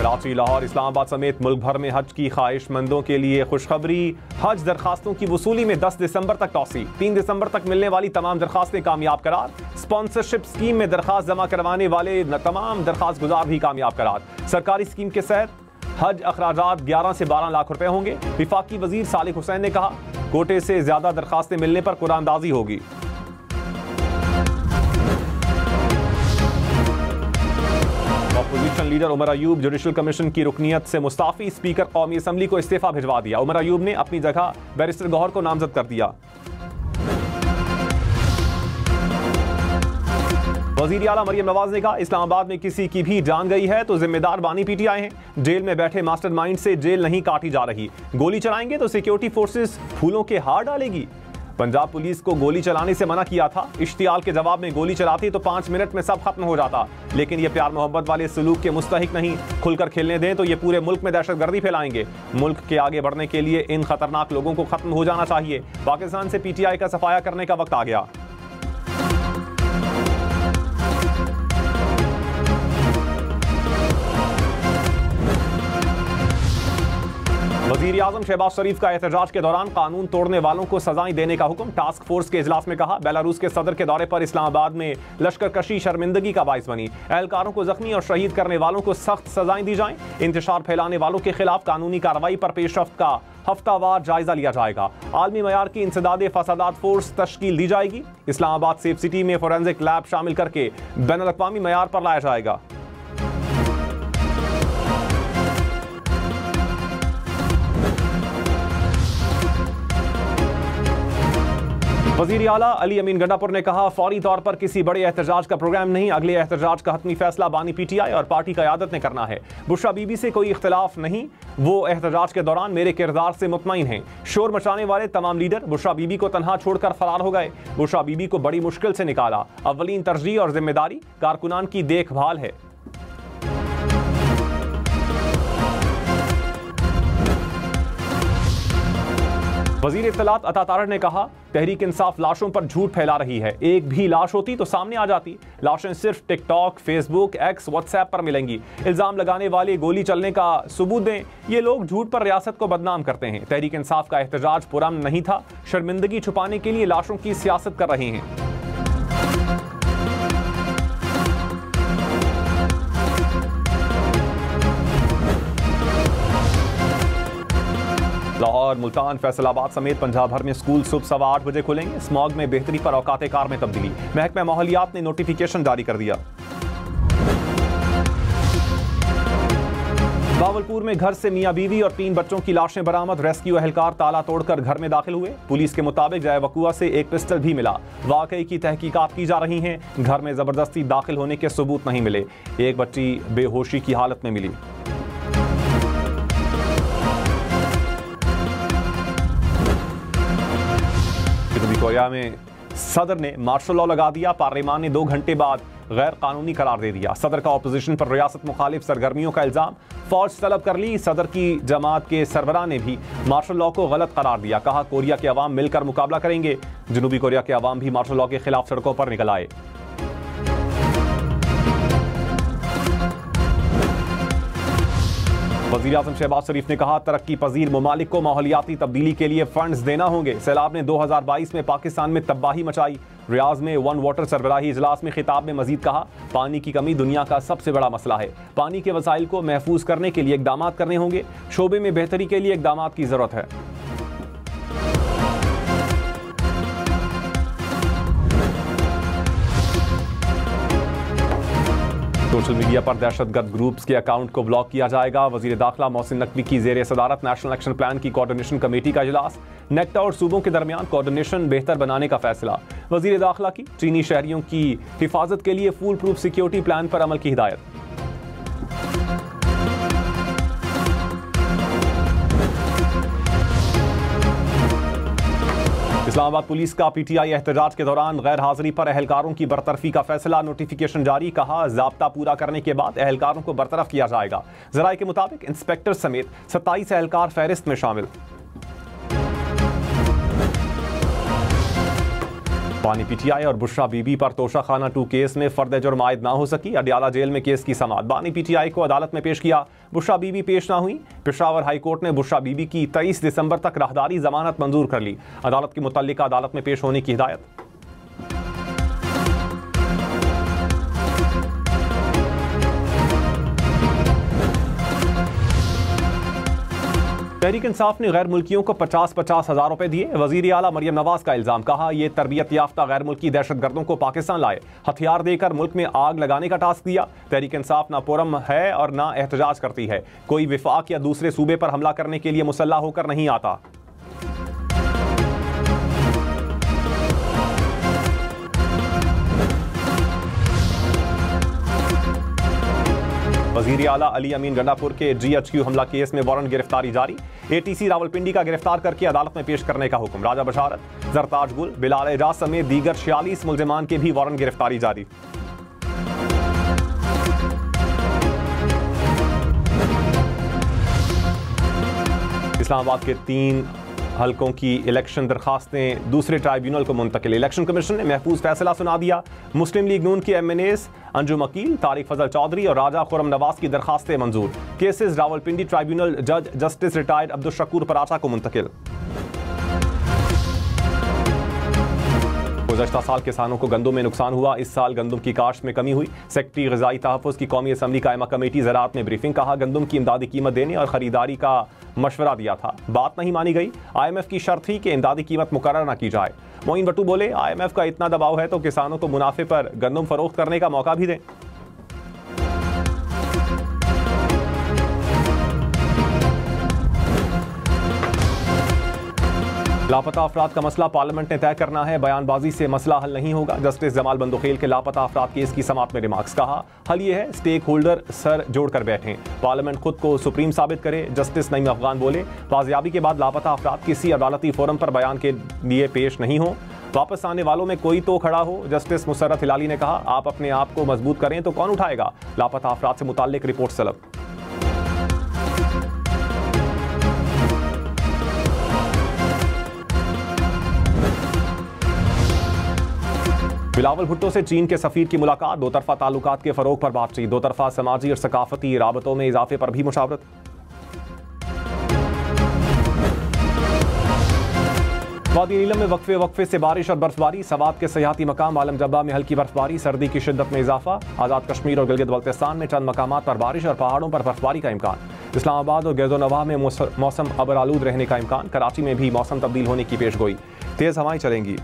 कराची, लाहौर, इस्लामाबाद समेत मुल्क भर में हज की ख्वाहिशमंदों के लिए खुशखबरी। हज दरखास्तों की वसूली में 10 दिसंबर तक तौसी। 3 दिसंबर तक मिलने वाली तमाम दरखास्तें कामयाब करार। स्पॉन्सरशिप स्कीम में दरखास्त जमा करवाने वाले तमाम दरखास्त गुजार भी कामयाब करार। सरकारी स्कीम के तहत हज अखराजात 11 से 12 लाख रुपए होंगे। विफाकी वजीर सालिक हुसैन ने कहा, कोटे से ज्यादा दरखास्तें मिलने पर कुरानदाजी होगी। Opposition leader Omar Ayub judicial commission की रुकनियत से मुस्ताफी। स्पीकर कौमी असम्बली को इस्तीफा भिजवा दिया। उमर अयूब ने अपनी जगह बैरिस्टर गौहर को नामजद कर दिया। वजीर आला मरियम नवाज ने कहा, इस्लामाबाद में किसी की भी जान गई है तो जिम्मेदार बानी पीटीआई हैं। जेल में बैठे मास्टरमाइंड से जेल नहीं काटी जा रही। गोली चलाएंगे तो सिक्योरिटी फोर्सेस फूलों के हार डालेगी। पंजाब पुलिस को गोली चलाने से मना किया था। इश्तियाल के जवाब में गोली चलाती तो 5 मिनट में सब खत्म हो जाता, लेकिन ये प्यार मोहब्बत वाले सलूक के मुस्तहिक नहीं। खुलकर खेलने दें तो ये पूरे मुल्क में दहशतगर्दी फैलाएंगे। मुल्क के आगे बढ़ने के लिए इन खतरनाक लोगों को खत्म हो जाना चाहिए। पाकिस्तान से पीटीआई का सफाया करने का वक्त आ गया। वजीर आजम शहबाज शरीफ का एहतजाज के दौरान कानून तोड़ने वालों को सजाएं देने का हुक्म। टास्क फोर्स के इजलास में कहा, बेलारूस के सदर के दौरे पर इस्लामाबाद में लश्करकशी शर्मिंदगी का बाइस बनी। एहलकारों को जख्मी और शहीद करने वालों को सख्त सजाएं दी जाएं। इंतशार फैलाने वालों के खिलाफ कानूनी कार्रवाई पर पेशरफ्त का हफ्तावार जायजा लिया जाएगा। आलमी मयार की इंसदादे फसादात फोर्स तश्कील दी जाएगी। इस्लामाबाद सेफ सिटी में फोरेंसिक लैब शामिल करके बैनुल अक़वामी मयार पर लाया जाएगा। वजीर आला अली अमीन गंडापुर ने कहा, फौरी तौर पर किसी बड़े एहतजाज का प्रोग्राम नहीं। अगले एहतजाज का हतमी फैसला बानी पीटीआई और पार्टी क़यादत ने करना है। बुशरा बीबी से कोई इख्तिलाफ नहीं, वो एहतजाज के दौरान मेरे किरदार से मुतमईन हैं। शोर मचाने वाले तमाम लीडर बुशरा बीबी को तनहा छोड़कर फरार हो गए। बुशरा बीबी को बड़ी मुश्किल से निकाला। अव्वलीन तरजीह और जिम्मेदारी कारकुनान की देखभाल है। वजीर इत्तलात अता तारड़ ने कहा, तहरीक इंसाफ लाशों पर झूठ फैला रही है। एक भी लाश होती तो सामने आ जाती। लाशें सिर्फ टिकटॉक, फेसबुक, एक्स, व्हाट्सएप पर मिलेंगी। इल्जाम लगाने वाले गोली चलने का सबूत दें। ये लोग झूठ पर रियासत को बदनाम करते हैं। तहरीक इंसाफ का एहतजाज पुरअमन नहीं था। शर्मिंदगी छुपाने के लिए लाशों की सियासत कर रहे हैं। लाहौर, मुल्तान, फैसलाबाद समेत पंजाब भर में स्कूल सुबह 8:15 बजे खुलेंगे। स्मॉग में बेहतरी पर औकाते कार में तब्दीली। महकमा माहौलियात ने नोटिफिकेशन जारी कर दिया। बावलपुर में घर से मियां बीवी और 3 बच्चों की लाशें बरामद। रेस्क्यू एहलकार ताला तोड़कर घर में दाखिल हुए। पुलिस के मुताबिक जय वकुआ से एक पिस्टल भी मिला। वाकई की तहकीकात की जा रही हैं। घर में जबरदस्ती दाखिल होने के सबूत नहीं मिले। एक बच्ची बेहोशी की हालत में मिली। जनूबी कोरिया में सदर ने मार्शल लॉ लगा दिया। पार्लियामान ने 2 घंटे बाद गैर कानूनी करार दे दिया। सदर का अपोजिशन पर रियासत मुखालिफ सरगर्मियों का इल्जाम। फौज तलब कर ली। सदर की जमात के सरबराह ने भी मार्शल लॉ को गलत करार दिया। कहा, कोरिया के अवाम मिलकर मुकाबला करेंगे। जनूबी कोरिया के अवाम भी मार्शल लॉ के खिलाफ सड़कों पर निकल आए। वज़ीर आज़म शहबाज शरीफ ने कहा, तरक्की पजीर ममालिक को माहौलियाती तब्दीली के लिए फंड्स देना होंगे। सैलाब ने 2022 में पाकिस्तान में तबाही मचाई। रियाज में वन वाटर सरबराही इजलास में खिताब में मजीद कहा, पानी की कमी दुनिया का सबसे बड़ा मसला है। पानी के वसाइल को महफूज करने के लिए इकदाम करने होंगे। शोबे में बेहतरी के लिए इकदाम की जरूरत है। सोशल मीडिया पर दहशतगर्द ग्रुप्स के अकाउंट को ब्लॉक किया जाएगा। वजीर दाखिला मोहसिन नकवी की जेर सदारत नेशनल एक्शन प्लान की कोऑर्डिनेशन कमेटी का इजलास। नेक्टा और सूबों के दरमियान कोऑर्डिनेशन बेहतर बनाने का फैसला। वजीर दाखिला की चीनी शहरियों की हिफाजत के लिए फुल प्रूफ सिक्योरिटी प्लान पर अमल की हिदायत। इस्लामाबाद पुलिस का पीटीआई एहतजाज के दौरान गैर हाजिरी पर एहलकारों की बरतरफी का फैसला। नोटिफिकेशन जारी। कहा, ज़ाब्ता पूरा करने के बाद एहलकारों को बरतरफ किया जाएगा। ज़राए के मुताबिक इंस्पेक्टर समेत 27 एहलकार फहरिस्त में शामिल। बानी पीटीआई और बुशरा बीबी पर तोशाखाना 2 केस में फर्द जुर्म आयद ना हो सकी। अडियाला जेल में केस की समाअत। बानी पीटीआई को अदालत में पेश किया, बुशरा बीबी पेश ना हुई। पेशावर हाई कोर्ट ने बुशरा बीबी की 23 दिसंबर तक राहदारी जमानत मंजूर कर ली। अदालत की मुतल्लिका अदालत में पेश होने की हिदायत। तहरीक इंसाफ ने गैर मुल्कियों को 50-50 हज़ार रुपए दिए। वज़ीर आला मरियम नवाज का इल्ज़ाम, कहा यह तरबियत याफ्ता गैर मुल्की दहशतगर्दों को पाकिस्तान लाए, हथियार देकर मुल्क में आग लगाने का टास्क दिया। तहरीक इंसाफ ना पुरम है और ना एहतजाज करती है। कोई विफाक या दूसरे सूबे पर हमला करने के लिए मुसल्ला होकर नहीं आता। वज़ीर आला अली अमीन गंडापुर के GHQ हमला केस में वारंट गिरफ्तारी जारी। ATC रावलपिंडी का गिरफ्तार करके अदालत में पेश करने का हुक्म। राजा बशारत, जरताज गुल, बिलाल एजाज समेत दीगर 46 मुल्जिमान के भी वारंट गिरफ्तारी जारी। इस्लामाबाद के 3 हलकों की इलेक्शन दरखास्तें दूसरे ट्राइब्यूनल को मुंतकिल। इलेक्शन कमीशन ने महफूज फैसला सुना दिया। मुस्लिम लीग नून के MNAs अंजुम अकील, तारिक फजल चौधरी और राजा खुरम नवाज की दरखास्तें मंजूर। केसेस रावलपिंडी ट्राइब्यूनल जज जस्टिस रिटायर्ड अब्दुल शकूर पराचा को मुंतकिल। गुज़श्ता साल किसानों को गंदम में नुकसान हुआ, इस साल गंदम की काश्त में कमी हुई। सेक्रेटरी ग़िज़ाई तहफ़्फ़ुज़ की कौमी असम्बली कायमा कमेटी ज़राअत में ब्रीफिंग, कहा गंदम की इमदादी कीमत देने और ख़रीदारी का मशवरा दिया था, बात नहीं मानी गई। IMF की शर्त थी कि इमदादी कीमत मुकर्रर न की जाए। मोइन भट्टू बोले, IMF का इतना दबाव है तो किसानों को मुनाफे पर गंदम फरोख्त करने का मौका भी दें। लापता अफराद का मसला पार्लियामेंट ने तय करना है, बयानबाजी से मसला हल नहीं होगा। जस्टिस जमाल बंदोखेल के लापता अफराद केस की समाअत में रिमार्क्स, कहा हल ये है स्टेक होल्डर सर जोड़कर बैठें, पार्लियामेंट खुद को सुप्रीम साबित करे। जस्टिस नईम अफगान बोले, बाजियाबी के बाद लापता अफराद किसी अदालती फोरम पर बयान के लिए पेश नहीं हो, वापस आने वालों में कोई तो खड़ा हो। जस्टिस मुसर्रत हिलाली ने कहा, आप अपने आप को मजबूत करें तो कौन उठाएगा। लापता अफराद से मुताल्लिक रिपोर्ट तलब। बिलावल भुट्टो से चीन के सफीर की मुलाकात, दो तरफा ताल्लुकात के फरोग पर बातचीत, दो तरफा समाजी और सकाफती राबतों में इजाफे पर भी मुशावरत। वादी नीलम में वक्फे से बारिश और बर्फबारी, सवात के सयाहती मकाम आलम जब्बा में हल्की बर्फबारी, सर्दी की शिद्दत में इजाफा। आज़ाद कश्मीर और गिलगित बल्तिस्तान में चंद मकामात पर बारिश और पहाड़ों पर बर्फबारी का इम्कान। इस्लामाबाद और गैज़ो-नवाह में मौसम अबरालूद रहने का इम्कान। कराची में भी मौसम तब्दील होने की पेशगोई, तेज हवाएं चलेंगी।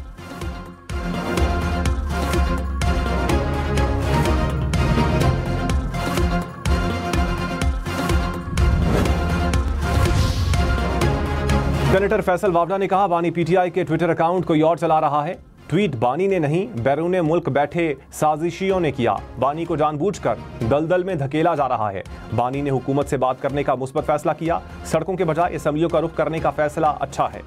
सेनेटर फैसल वावडा ने कहा, बानी पीटीआई के ट्विटर अकाउंट कोई और चला रहा है। ट्वीट बानी ने नहीं, बैरून मुल्क बैठे साजिशियों ने किया। बानी को जानबूझकर दलदल में धकेला जा रहा है। बानी ने हुकूमत से बात करने का मुस्बत फैसला किया। सड़कों के बजाय असम्बलियों का रुख करने का फैसला अच्छा है।